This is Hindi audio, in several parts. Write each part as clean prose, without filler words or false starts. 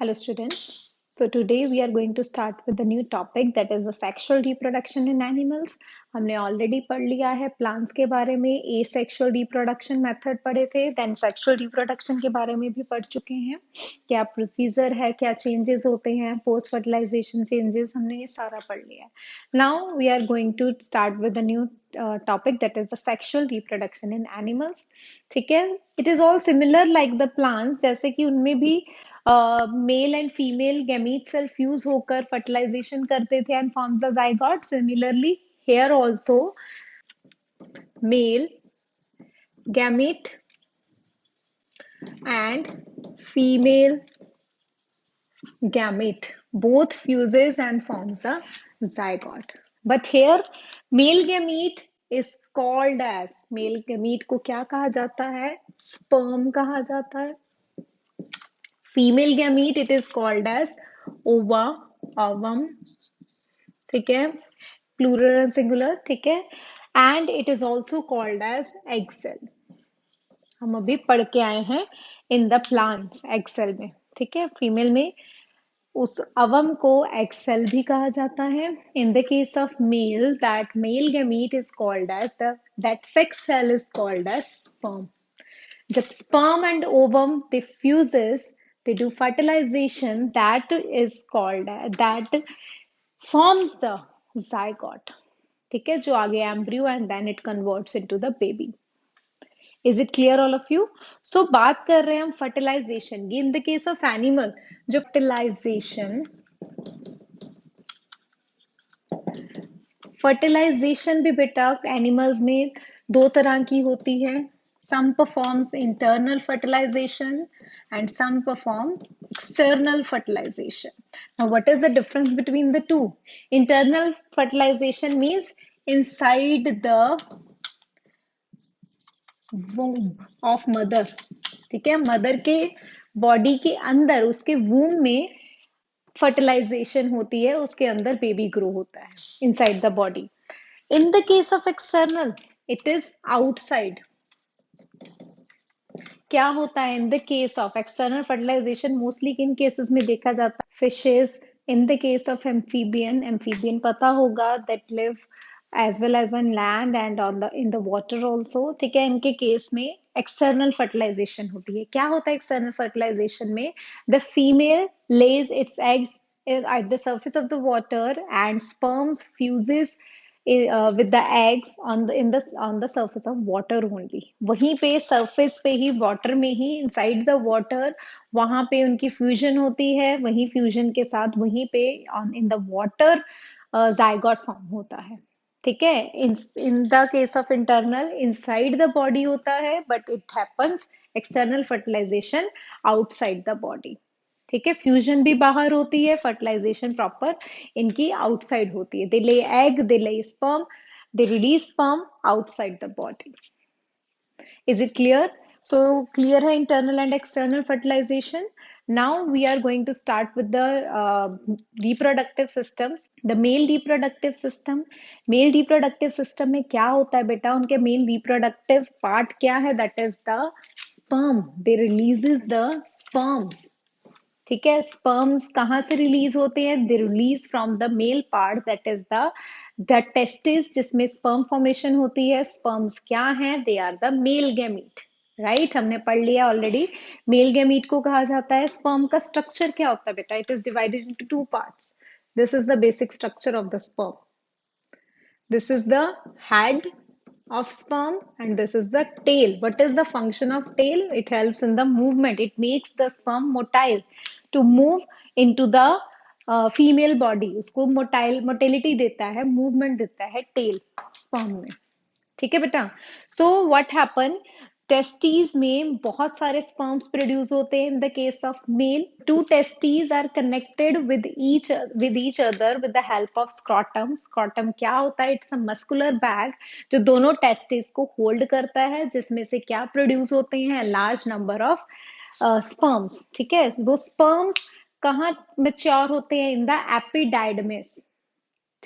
Hello students. So today we are going to start with a new topic that is the sexual reproduction in animals. हमने already पढ़ लिया है plants के बारे में, asexual reproduction method पढ़े थे, then sexual reproduction के बारे में भी पढ़ चुके हैं. क्या procedure है, क्या changes होते हैं, post fertilization changes हमने ये सारा पढ़ लिया है. Now we are going to start with a new topic that is the sexual reproduction in animals. ठीक है? It is all similar like the plants जैसे कि उनमें भी male and female gamete cell fuse होकर फर्टिलाइजेशन करते थे and forms the zygote. Similarly here also male gamete and female gamete both fuses and forms the zygote. But here male gamete is called as, male gamete को क्या कहा जाता है? sperm कहा जाता है. Female gamete it is called as ova, ovum. ठीक है, प्लूरल सिंगुलर. ठीक है, and it is also called as egg cell. हम अभी पढ़ के आए हैं in the plants egg cell में. ठीक है, फीमेल में उस अवम को एग सेल भी कहा जाता है. In the case of male that male gamete is called as that sex cell is called as sperm. जब sperm and ovum they fuses, they do fertilization, that is called that forms the zygote. ठीक है, जो आगे embryo and then it converts into the baby. Is it clear all of you? So बात कर रहे हैं हम fertilization की. In the case of animal जो fertilization भी बेटा एनिमल्स में दो तरह की होती है. Some performs internal fertilization and some perform external fertilization. Now, what is the difference between the two? Internal fertilization means inside the womb of mother. ठीक है, मदर के बॉडी के अंदर उसके वूम में फर्टिलाइजेशन होती है, उसके अंदर बेबी ग्रो होता है inside the body. In the case of external it is outside. क्या होता है in the case of external fertilisation? Mostly किन केसेस में देखा जाता है? Fishes. In the case of amphibian पता होगा that live as well as on land and on the in the water also. ठीक है, इनके केस में एक्सटर्नल फर्टिलाइजेशन होती है. क्या होता है एक्सटर्नल फर्टिलाइजेशन में? The female lays its eggs at the surface of the water and sperms fuses with the eggs on the surface of water only. वहीं पे surface पे ही water में ही inside the water वहां पे उनकी fusion होती है. वहीं fusion के साथ वहीं पे in the water zygote form होता है. ठीक है, in the case of internal inside the body होता है, but it happens external fertilization outside the body. ठीक है, फ्यूजन भी बाहर होती है, फर्टिलाइजेशन प्रॉपर इनकी आउटसाइड होती है. दे ले egg, they lay sperm, they release sperm outside the body. Is it clear? So clear है internal and external fertilisation. Now we are going to start with the reproductive systems. The male reproductive system. Male reproductive system में क्या होता है बेटा? उनके male reproductive part क्या है? That is the sperm. They releases the sperms. ठीक है, स्पर्म्स कहाँ से रिलीज होते हैं? They release from the male part that is the testis जिसमें स्पर्म फॉर्मेशन होती है. स्पर्म्स क्या हैं? They are the male gamete. Right, हमने पढ़ लिया ऑलरेडी. मेल गैमीट को कहा जाता है. स्पर्म का स्ट्रक्चर क्या होता है बेटा? It is divided into two parts. This is the basic structure of the sperm. This is the head of sperm and this is the tail. What is the function of tail? It helps in the movement. It makes the sperm motile to move into the female body. उसको motility देता है, movement देता है tail sperm में. ठीक है बेटा. So what happen? टेस्टीज में बहुत सारे स्पर्म्स प्रोड्यूस होते हैं. In the case of male, two testes are connected with each other with the help of scrotum. Scrotum क्या होता है? इट्स अ मस्कुलर बैग जो दोनों टेस्टिस को होल्ड करता है, जिसमें से क्या प्रोड्यूस होते हैं? Large number of sperms. ठीक है, वो स्पर्म्स कहाँ मेच्योर होते हैं? In the epididymis.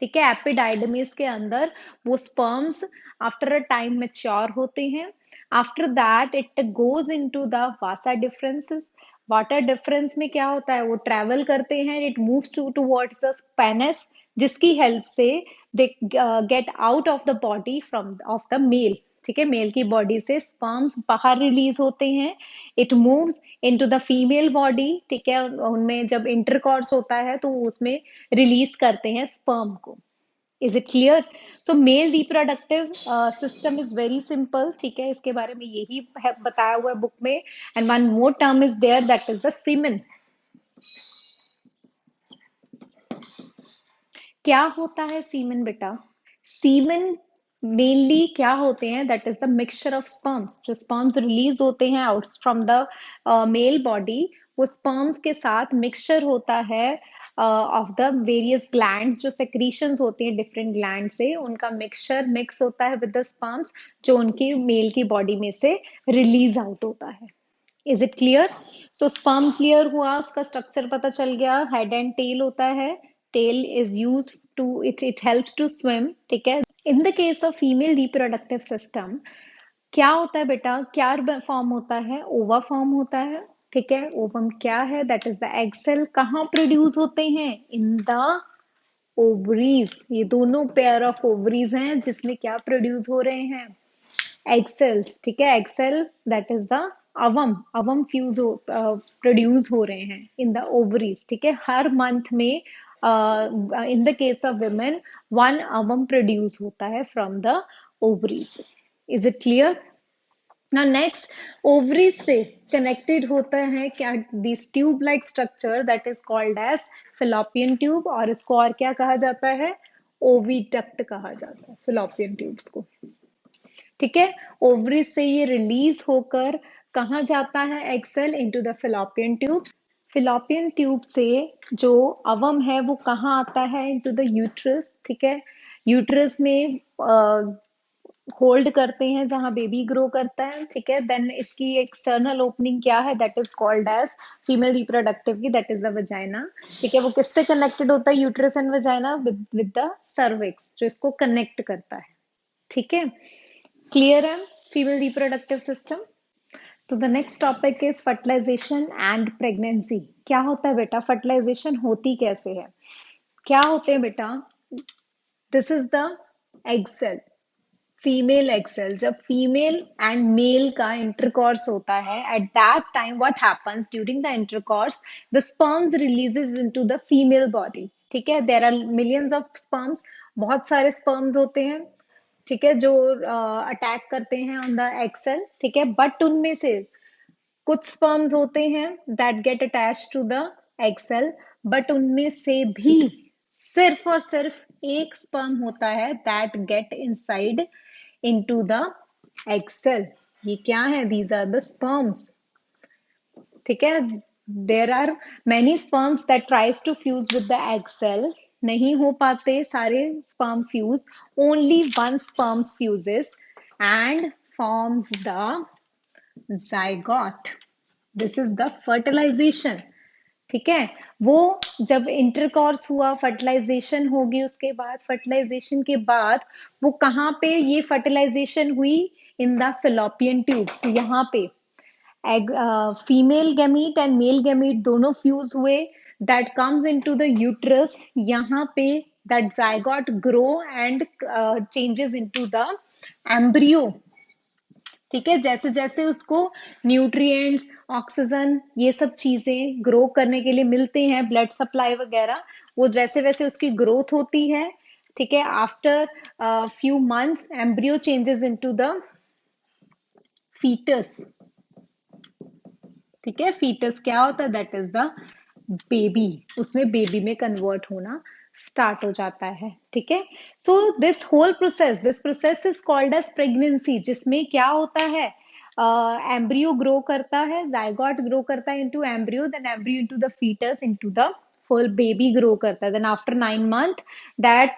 ठीक है, एपिडाइडमिस के अंदर वो sperms after a time mature होते हैं. After that it goes into the vasa differences. Water difference में क्या होता है, वो ट्रेवल करते हैं, it moves towards the penis, जिसकी हेल्प से they get out of the body from of the male. ठीक है, मेल की बॉडी से स्पर्म्स बाहर रिलीज होते हैं. It moves into the female body. ठीक है, उनमें जब इंटरकॉर्स होता है तो उसमें रिलीज करते हैं स्पर्म को. Is it clear? So male reproductive system is very simple. ठीक है, इसके बारे में यही बताया हुआ है बुक में. And one more term is there, that is the semen. क्या होता है सीमेन बेटा? सीमेन मेनली क्या होते हैं, that is the mixture of sperms. जो स्पर्म्स रिलीज होते हैं out from the male body, वो स्पर्म्स के साथ मिक्सचर होता है ऑफ द वेरियस ग्लैंड्स. जो सेक्रीशंस होती हैं डिफरेंट ग्लैंड से, उनका मिक्सचर मिक्स होता है विद द स्पर्म्स, जो उनकी मेल की बॉडी में से रिलीज आउट होता है. Is it clear? So sperm clear हुआ, उसका स्ट्रक्चर पता चल गया. हेड एंड टेल होता है. Tail is use to it helps to swim. ठीक है. In the case of female reproductive system, क्या होता है बेटा, क्या फॉर्म होता है? ओवा फॉर्म होता है. ठीक है, ओवम क्या है? That is the egg cell. कहाँ प्रोड्यूस होते हैं? In the ovaries. ये दोनों पेयर ऑफ ओवरीज हैं जिसमें क्या प्रोड्यूस हो रहे हैं? Egg cells. ठीक है, egg cell that is the ovum. Ovum fuse produce हो रहे हैं इन द ओवरीज. ठीक है, हर मंथ में इन the case of women 1 अवम produce होता है from the ovaries. Is it clear? Now next, ovaries से connected होता है क्या? This tube like structure that is called as fallopian tube, और इसको और क्या कहा जाता है? ओविडक्ट कहा जाता है fallopian tubes को. ठीक है, ओवरीज से ये रिलीज होकर कहाँ जाता है? Egg cell into the fallopian tubes. fallopian tube से जो अवम है वो कहाँ आता है? Into the uterus. ठीक है, यूट्रस में होल्ड करते हैं जहां बेबी ग्रो करता है. ठीक है, देन इसकी एक्सटर्नल ओपनिंग क्या है? That is called as female reproductive की, दैट इज द वजाइना. ठीक है, वो किससे कनेक्टेड होता है? Uterus and vagina with the cervix, जो इसको कनेक्ट करता है. ठीक है, क्लियर है female reproductive system? So the next topic is fertilisation and pregnancy. क्या होता है बेटा? फर्टिलाइजेशन होती कैसे है? क्या होते हैं बेटा? This is the egg cell, female egg cell. जब फीमेल एंड मेल का इंटरकॉर्स होता है, at that time what happens during the intercourse, the sperms releases into the female body. ठीक है, there are millions of sperms. बहुत सारे स्पर्म्स होते हैं. ठीक है, जो अटैक करते हैं ऑन द एग सेल. ठीक है, बट उनमें से कुछ स्पर्म्स होते हैं that get attach to the egg cell, but उनमें से भी सिर्फ और सिर्फ एक स्पर्म होता है that get inside into the egg cell. ये क्या है? These are the sperms. ठीक है, there are many sperms that tries to fuse with the egg cell. नहीं हो पाते सारे sperm fuse. Only one sperm fuses and forms the zygote. This is the fertilization. ठीक है, वो जब इंटरकॉर्स हुआ, फर्टिलाइजेशन होगी, उसके बाद फर्टिलाइजेशन के बाद वो कहाँ पे ये फर्टिलाइजेशन हुई? In the fallopian tubes. यहाँ पे egg female gamete and male gamete दोनों फ्यूज हुए, that comes into the uterus. यहाँ पे that zygote grow and changes into the embryo. ठीक है, जैसे जैसे उसको न्यूट्रिएंट्स, ऑक्सीजन, ये सब चीजें ग्रो करने के लिए मिलते हैं, ब्लड सप्लाई वगैरह, वो वैसे वैसे उसकी ग्रोथ होती है. ठीक है, after few months embryo changes into the foetus. ठीक है, फीटस क्या होता है? That is the baby. उसमें बेबी में कन्वर्ट होना स्टार्ट हो जाता है. ठीक है, so this process is called as pregnancy, जिसमें क्या होता है? एम्ब्रियो ग्रो करता है, जाइगोट ग्रो करता है into embryo, then embryo into the foetus, into the full baby grow करता है. Then after 9 months that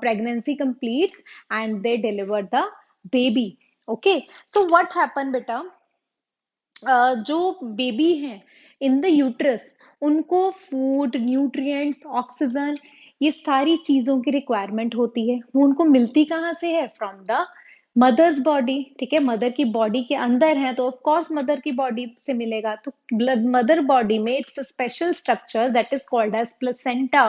pregnancy completes and they deliver the baby. Okay, so what happen बेटा? जो बेबी हैं इन द यूट्रस, उनको फूड, न्यूट्रिएंट्स, ऑक्सीजन, ये सारी चीजों की रिक्वायरमेट होती है। वो उनको मिलती कहाँ से है? From the mother's body. ठीक है, मदर की बॉडी के अंदर है तो ऑफ कोर्स मदर की बॉडी से मिलेगा। तो मदर बॉडी में it's a special structure that is called as placenta.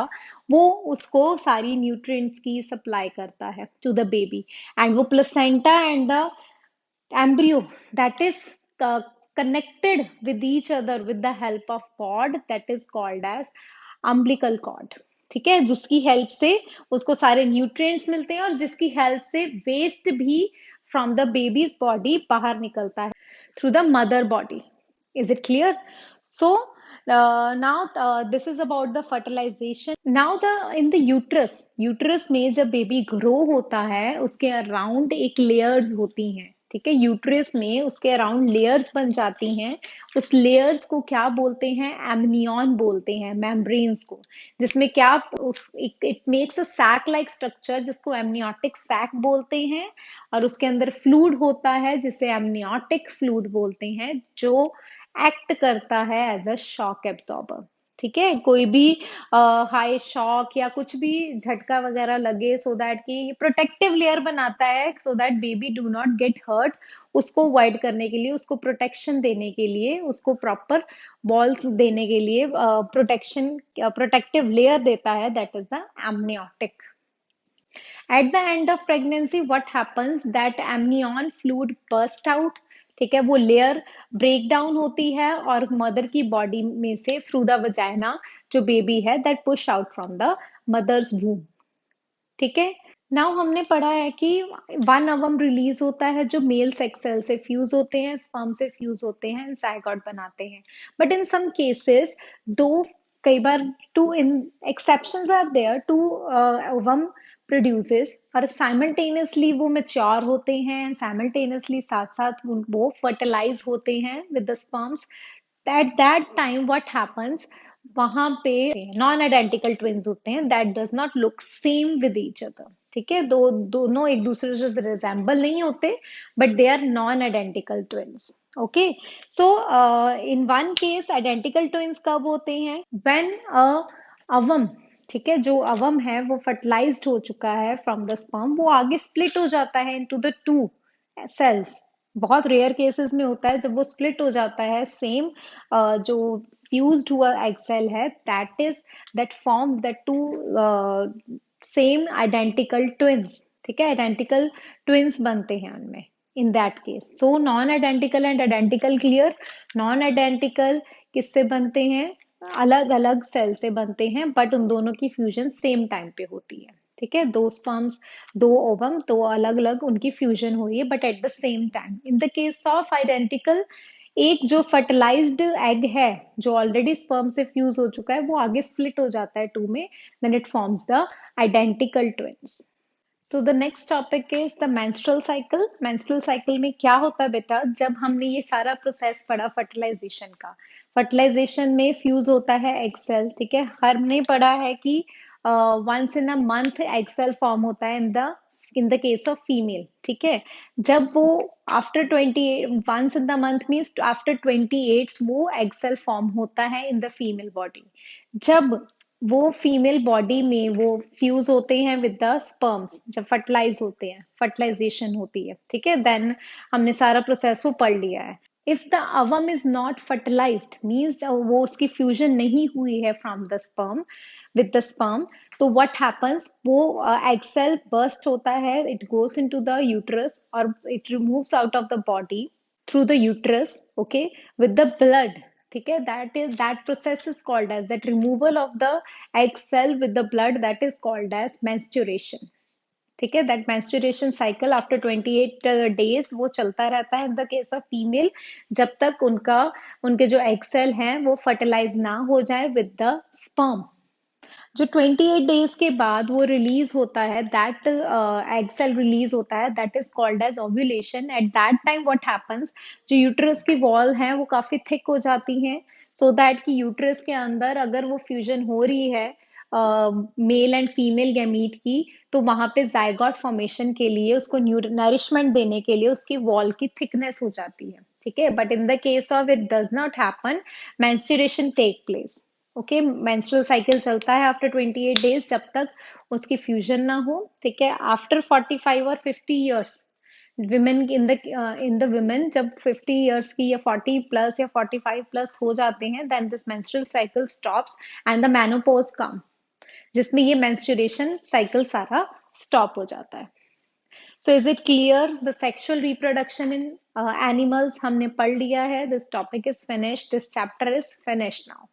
वो उसको सारी न्यूट्रिएंट्स की सप्लाई करता है टू द बेबी। एंड वो placenta and the embryo that is connected with each other with the help of cord that is called as umbilical cord। ठीक है, जिसकी हेल्प से उसको सारे न्यूट्रिएंट्स मिलते हैं और जिसकी हेल्प से वेस्ट भी फ्रॉम द बेबीज बॉडी बाहर निकलता है through the mother body. Is it clear? So now this is about the fertilization। now the in the uterus में जब बेबी ग्रो होता है उसके अराउंड एक लेयर्स होती हैं। ठीक है, यूट्रस में उसके अराउंड लेयर्स बन जाती हैं। उस लेयर्स को क्या बोलते हैं? एमनियन बोलते हैं, मेम्ब्रेन्स को। जिसमें क्या उस it makes a sac like structure जिसको एमनियोटिक सैक बोलते हैं। और उसके अंदर फ्लूइड होता है जिसे एमनियोटिक फ्लूइड बोलते हैं, जो एक्ट करता है एज अ शॉक एब्सॉर्बर। ठीक है, कोई भी हाई शॉक या कुछ भी झटका वगैरह लगे सो दैट कि प्रोटेक्टिव लेयर बनाता है so that baby do not get hurt. उसको अवॉइड करने के लिए, उसको प्रोटेक्शन देने के लिए, उसको प्रॉपर बॉल्स देने के लिए प्रोटेक्टिव लेयर देता है, that is the amniotic. At the end of pregnancy what happens that amnion fluid burst out. ठीक है, वो लेयर ब्रेक डाउन होती है और मदर की बॉडी में से थ्रू द वजाइना जो बेबी है that push out from the mother's womb. ठीक है, नाउ हमने पढ़ा है कि 1 ओवम रिलीज होता है जो मेल सेक्स सेल से फ्यूज होते हैं, स्पर्म से फ्यूज होते हैं, जायगोट बनाते हैं। बट इन सम केसेस दो कई बार two in exceptions are there, 2 ovum produces और साइमल्टेनियसली वो मैच्योर होते हैं, साइमल्टेनियसली साथ साथ वो फर्टिलाइज होते हैं with the sperms. At that time what happens, वहां पे नॉन आइडेंटिकल ट्विन्स होते हैं that does not look same with each other. ठीक है, दोनों एक दूसरे से रिजेंबल नहीं होते but they are non identical twins. Okay, so in one case identical twins कब होते हैं? व्हेन अवम, ठीक है, जो अवम है वो फर्टिलाइज्ड हो चुका है फ्रॉम द स्पर्म, वो आगे स्प्लिट हो जाता है इनटू द 2 सेल्स। बहुत रेयर केसेस में होता है जब वो स्प्लिट हो जाता है। सेम जो फ्यूज्ड हुआ एग सेल है that forms the 2 same identical twins. ठीक है, आइडेंटिकल ट्विन्स बनते हैं उनमें in that case. So non identical and identical clear. Non identical किससे बनते हैं? अलग अलग सेल से बनते हैं बट उन दोनों की फ्यूजन सेम टाइम पे होती है। ठीक है, 2 स्पर्म्स, 2 ओवम, दो अलग अलग उनकी फ्यूजन हो रही है but at the same time. In the case of identical, एक जो फर्टिलाइज्ड एग है जो ऑलरेडी स्पर्म से फ्यूज हो चुका है वो आगे स्प्लिट हो जाता है 2 में, then it forms the identical twins. So the next topic is the menstrual cycle. Menstrual cycle में क्या होता है बेटा? जब हमने ये सारा प्रोसेस पढ़ा फर्टिलाइजेशन का, फर्टिलाइजेशन में फ्यूज होता है एग सेल। ठीक है, हमने पढ़ा है कि once in a month egg cell form होता है in the case of female. ठीक है, जब वो after 28 once in the month means after 28 वो एग सेल फॉर्म होता है इन द फीमेल बॉडी। जब वो फीमेल बॉडी में वो फ्यूज होते हैं विद द स्पर्म्स, जब फर्टिलाइज होते हैं, फर्टिलाइजेशन होती है। ठीक है, देन हमने सारा प्रोसेस वो पढ़ लिया है। If the ovum is not fertilised means वो उसकी फ्यूजन नहीं हुई है from the sperm with the sperm, तो व्हाट हैपेंस, वो एग सेल बर्स्ट होता है, it goes into the uterus और it removes out of the body through the uterus. Okay, with the blood. ठीक है, that process is called as that removal of the egg cell with the blood, that is called as menstruation। ठीक है, that menstruation cycle after 28 days वो चलता रहता है in the case of female, जब तक उनके जो एग सेल हैं वो फर्टिलाइज ना हो जाए विद द स्पर्म। जो 28 डेज के बाद वो रिलीज होता है, दैट एग सेल रिलीज होता है, that is called as ovulation. At that time what happens, जो यूट्रस की वॉल हैं वो काफी थिक हो जाती हैं सो दैट कि यूट्रस के अंदर अगर वो फ्यूजन हो रही है मेल एंड फीमेल गैमीट की, तो वहां पे जायगोट फॉर्मेशन के लिए उसको नरिशमेंट देने के लिए उसकी वॉल की थिकनेस हो जाती है। ठीक है, but in the case of it does not happen, menstruation take place. Okay, menstrual cycle चलता है आफ्टर 28 डेज जब तक उसकी फ्यूजन ना हो, ठीक है। आफ्टर 45 और 50 years, women in the women जब 50 ईयर्स की या 40 प्लस या 45 प्लस हो जाते हैं, then this menstrual cycle stops and the menopause come, जिसमें ये मेंस्ट्रुएशन साइकिल सारा स्टॉप हो जाता है। So is it clear the sexual reproduction in animals हमने पढ़ लिया है। This topic is finished, this chapter is finished now.